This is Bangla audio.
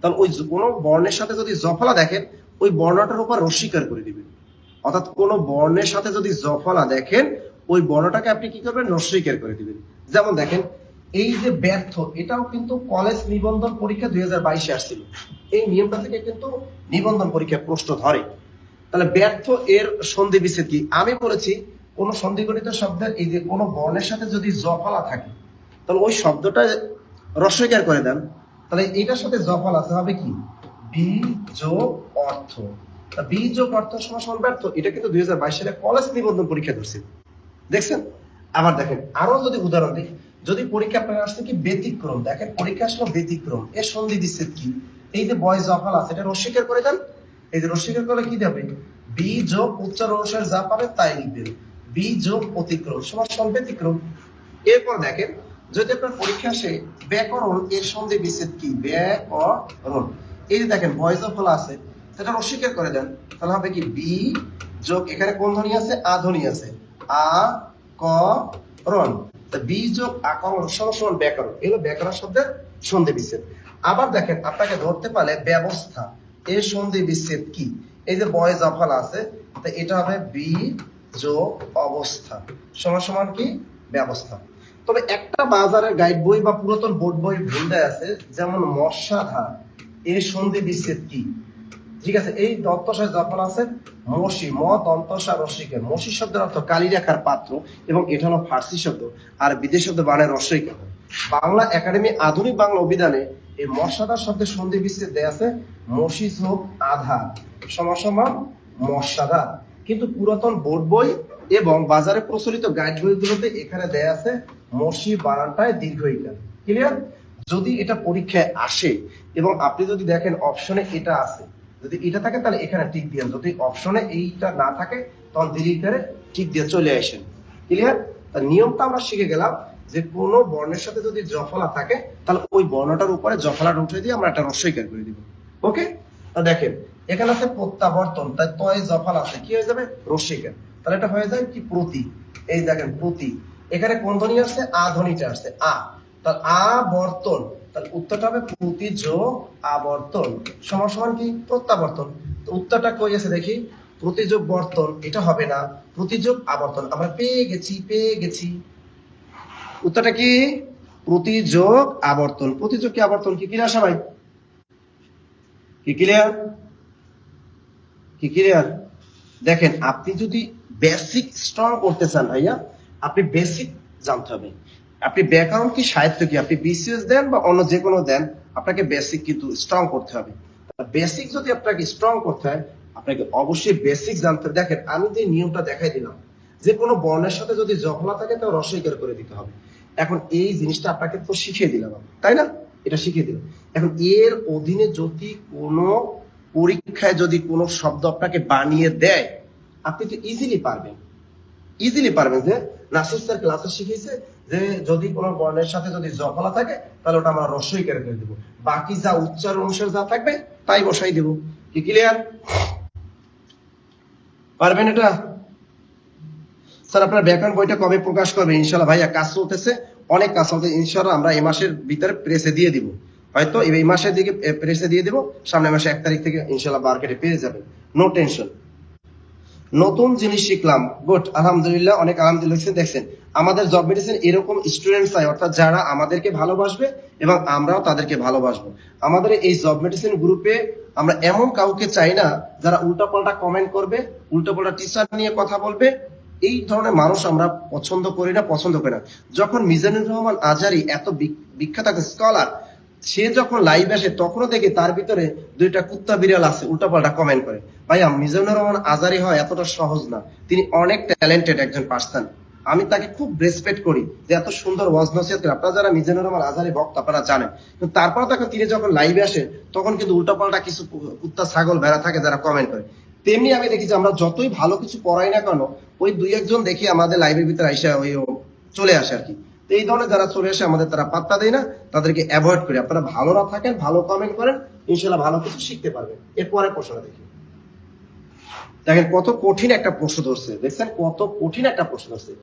তাহলে ওই কোনো বর্ণের সাথে যদি জফলা দেখেন ওই বর্ণটার উপর রস্বীকার করে দিবেন। অর্থাৎ কোন বর্ণের সাথে যদি জফলা দেখেন ওই বর্ণটাকে আপনি কি করবেন, রস্বীকার করে দিবেন। যেমন দেখেন এই যে ব্যর্থ, এটাও কিন্তু কলেজ নিবন্ধন পরীক্ষা 2022-এ আসছিল। এই নিয়মটা থেকে কিন্তু নিবন্ধন পরীক্ষা প্রশ্ন ধরে। তাহলে ব্যর্থ এর সন্ধি বিচ্ছেদ কি? আমি বলেছি কোন সন্ধিগঠিত শব্দের এই যে কোন বর্ণের সাথে যদি জফলা থাকে তাহলে ওই শব্দটা রস্বীকার করে দেন। তাহলে এটার সাথে জফলা আছে হবে কি, বি যোগ অর্থ। বি যোগ অর্থ সমান ব্যর্থ, এটা কিন্তু 2022 সালে কলেজ নিবন্ধন পরীক্ষা ধরছিল, দেখছেন। আবার দেখেন আরো যদি উদাহরণ দিই, যদি পরীক্ষা আপনার আসছে কি ব্যতিক্রম, দেখেন পরীক্ষা আসলো ব্যতিক্রম, এর সন্ধি বিচ্ছেদ কি? এই যে বয় জফলা আছে এটা রস্বীকার করে দেন। এই যে রস্বীকার করলে কি যাবে, বি যোগ উচ্চারণ অনুসারে যা পাবে তাই লিখবেন, বি যোগ অতিক্রম সমান ব্যতিক্রম। এরপর দেখেন যদি আপনার পরীক্ষা আসে ব্যাকরণ, এর সন্ধি বিচ্ছেদ কি, ব্যাকরণ। এই যে দেখেন বয় জফলা আছে সেটা অস্বীকার করে দেন, তাহলে হবে কি বি যোগ, এখানে কোন ধ্বনি আছে, আ ধ্বনি আছে, আ ক রণ। বি যোগ আকরণ সমান ব্যাকরণ, এগুলো ব্যাকরণ শব্দের সন্ধি বিচ্ছেদ। আবার দেখেন আপনাকে ধরতে পারলে ব্যবস্থা, এর সন্ধি বিচ্ছেদ কি? এই যে বয় জফলা আছে তো এটা হবে বি যোগ অবস্থা সমান কি, ব্যবস্থা। তবে একটা বাজারের গাইড বই বা পুরাতন বোর্ড বই ভুল দেয়া আছে, যেমন মশাধার, এর সন্ধি বিচ্ছেদ কি? ঠিক আছে, এই দন্তসায় যখন আছে মসি, ম দন্তসা রস্বইকার, মসি শব্দের অর্থ কালি রেখার পাত্র এবং এটা হলো ফার্সি শব্দ, আর বিদেশি শব্দ মানে রস্বইকার। বাংলা একাডেমি আধুনিক বাংলা অভিধানে এই মশাধার শব্দের সন্ধি বিচ্ছেদ দেয়া আছে মসি যোগ আধার সমান মশাধার। কিন্তু পুরাতন বোর্ড বই এবং বাজারে প্রচলিত গাইড বইগুলোতে এখানে দেয়া আছে মসি বানানটায় দীর্ঘইকার। ক্লিয়ার? যদি এটা পরীক্ষায় আসে এবং আপনি যদি দেখেন অপশনে এটা আছে, যদি এটা থাকে তাহলে এখানে টিক দিন, যদি অপশনে এইটা না থাকে তখন দীর্ঘইকারে টিক দিয়ে চলে আসেন। ক্লিয়ার? তার নিয়মটা আমরা শিখে গেলাম যে কোন বর্ণের সাথে যদি জফলা থাকে তাহলে ওই বর্ণটার উপরে জফলাটা উঠে দিয়ে আমরা একটা রস্বইকার করে দিব। ওকে? দেখেন এখানে আছে প্রত্যাবর্তন, তাই তয় জফলা আছে কি হয়ে যাবে, রস্বইকার। তাহলে এটা হয়ে যায় কি, প্রতি। এই দেখেন প্রতি, এখানে কোন ধ্বনি আসছে, আ ধ্বনিটা আসছে, আ। তাহলে আবর্তন, তাহলে উত্তরটা হবে প্রতি যোগ আবর্তন সমান কি, প্রত্যাবর্তন। তো উত্তরটা কই আছে দেখি, প্রতি যোগ বর্তন, এটা হবে না, প্রতি যোগ আবর্তন। আমরা পেয়ে গেছি। উত্তরটা কি, প্রতি যোগ আবর্তন। প্রতি যোগ কি আবর্তন কি ক্লিয়ার সবাই? কি ক্লিয়ার? দেখেন আপনি যদি বেসিক স্ট্রং করতে চান ভাইয়া, আপনি বেসিক জানতে হবে। আপনি ব্যাকরণ কি সাহিত্য কি আপনি বিসিএস দেন বা অন্য যে কোনো দেন, আপনাকে বেসিক কিন্তু স্ট্রং করতে হবে। বেসিক যদি আপনাকে স্ট্রং করতে হয় আপনাকে অবশ্যই বেসিক জানতে হবে। দেখেন আমি যে নিয়মটা দেখাই দিলাম, যে কোনো বর্ণের সাথে যদি জফলা থাকে তাও রস্বইকার করে দিতে হবে। এখন এই জিনিসটা আপনাকে তো শিখিয়ে দিলাম, তাই না? এটা শিখিয়ে দিলাম। এখন এর অধীনে যদি কোনো পরীক্ষায় যদি কোনো শব্দ আপনাকে বানিয়ে দেয় আপনি তো ইজিলি পারবেন যে নাসির স্যার ক্লাসে শিখিয়েছে যে যদি কোনো বর্ণের সাথে যদি জফলা থাকে তাহলে ওটা আমরা রস্বইকার করে দেব, বাকি যা উচ্চারণ অনুসারে যা থাকবে তাই বসাই দেব। কি ক্লিয়ার? পারবেন এটা? স্যার আপনার ব্যাকরণ বইটা কবে প্রকাশ করবে? ইনশাআল্লাহ ভাইয়া কাজ চলতেছে, অনেক কাজ চলতেছে, ইনশাআল্লাহ আমরা এই মাসের ভিতরে প্রেসে দিয়ে দিব, হয়তো এই মাসের দিকে প্রেসে দিয়ে দিব, সামনের মাসে 1 তারিখ থেকে ইনশাআল্লাহ মার্কেটে পেয়ে যাবেন, নো টেনশন। নতুন জিনিস শিখলাম, গুড, আলহামদুলিল্লাহ, অনেক আলহামদুলিল্লাহ। দেখছেন আমাদের জব মেডিসিন এরকম স্টুডেন্ট চাই, অর্থাৎ যারা আমাদেরকে ভালোবাসবে এবং আমরাও তাদেরকে ভালোবাসবো। আমাদের এই জব মেডিসিন গ্রুপে আমরা এমন কাউকে চাই না যারা উল্টাপাল্টা কমেন্ট করবে, উল্টাপাল্টা টিচার নিয়ে কথা বলবে, এই ধরনের মানুষ আমরা পছন্দ করি না। যখন মিজানুর রহমান আজহারী এত বিখ্যাত একটা স্কলার, সে যখন লাইভ আসে তখনও দেখি তার ভিতরে 2টা কুত্তা বিড়াল আছে উল্টাপাল্টা কমেন্ট করে। ভাইয়া মিজানুর রহমান আজহারী হয় এতটা সহজ না, তিনি অনেক ট্যালেন্টেড একজন পার্সন, আমি তাকে খুব রেসপেক্ট করি যে এত সুন্দর ওয়াজ নসিহত করে। আপনারা যারা মিজানুর রহমান আজহারী ভক্ত আপনারা জানেন, কিন্তু তারপরে দেখেন তিনি যখন লাইভে আসে তখন কিন্তু উল্টাপাল্টা কিছু কুত্তা ছাগল ভেড়া থাকে যারা কমেন্ট করে। তেমনি আমি দেখি যে আমরা যতই ভালো কিছু পড়াই না কেন ওই 2-1 জন দেখি আমাদের লাইভের ভিতরে আইসা ওই চলে আসে আর কি। এই ধরনের যারা চলে আসে আমাদের তারা পাত্তা দেয় না, তাদেরকে অ্যাভয়েড করি। আপনারা ভালো না থাকেন, ভালো কমেন্ট করেন, ইনশাআল্লাহ ভালো কিছু শিখতে পারবেন। এরপরে প্রশ্নটা দেখি, দেখেন কত কঠিন একটা প্রশ্ন ধরছে, দেখছেন কত কঠিন একটা প্রশ্ন ধরছে।